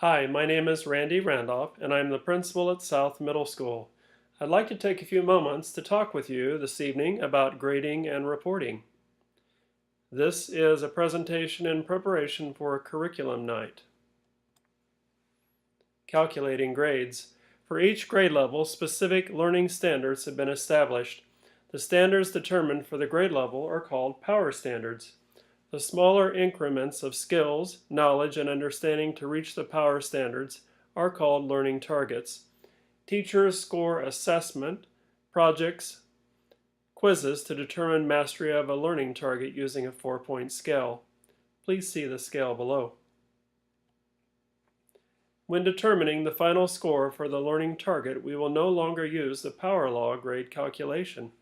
Hi, my name is Randy Randolph, and I'm the principal at South Middle School. I'd like to take a few moments to talk with you this evening about grading and reporting. This is a presentation in preparation for curriculum night. Calculating grades. For each grade level, specific learning standards have been established. The standards determined for the grade level are called power standards. The smaller increments of skills, knowledge, and understanding to reach the power standards are called learning targets. Teachers score assessment, projects, quizzes to determine mastery of a learning target using a 4-point scale. Please see the scale below. When determining the final score for the learning target, we will no longer use the power law grade calculation.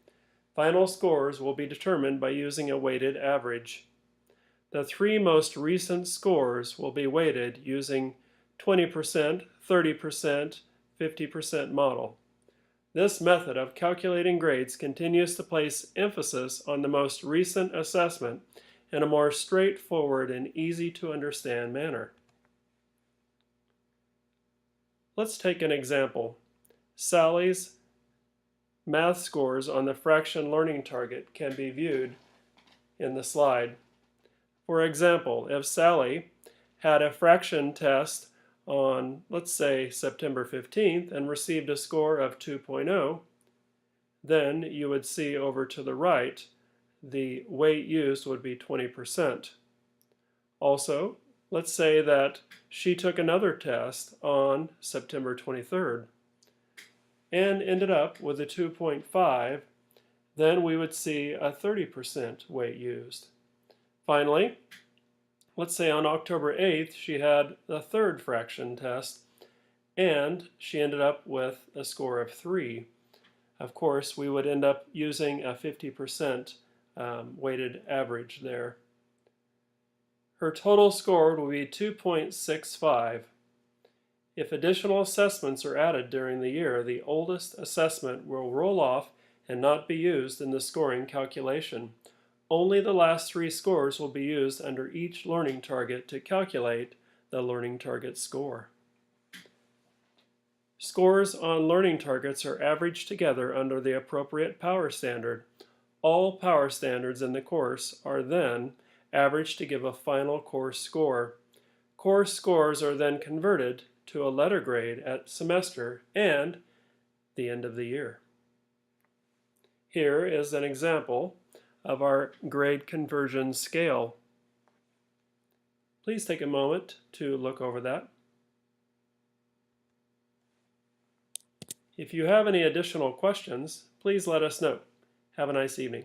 Final scores will be determined by using a weighted average. The three most recent scores will be weighted using 20%, 30%, 50% model. This method of calculating grades continues to place emphasis on the most recent assessment in a more straightforward and easy to understand manner. Let's take an example. Sally's math scores on the fraction learning target can be viewed in the slide. For example, if Sally had a fraction test on, let's say, September 15th and received a score of 2.0, then you would see over to the right the weight used would be 20%. Also, let's say that she took another test on September 23rd and ended up with a 2.5, then we would see a 30% weight used. Finally, let's say on October 8th she had the third fraction test and she ended up with a score of 3. Of course, we would end up using a 50% weighted average there. Her total score will be 2.65. If additional assessments are added during the year, the oldest assessment will roll off and not be used in the scoring calculation. Only the last 3 scores will be used under each learning target to calculate the learning target score. Scores on learning targets are averaged together under the appropriate power standard. All power standards in the course are then averaged to give a final course score. Course scores are then converted to a letter grade at semester and the end of the year. Here is an example of our grade conversion scale. Please take a moment to look over that. If you have any additional questions, please let us know. Have a nice evening.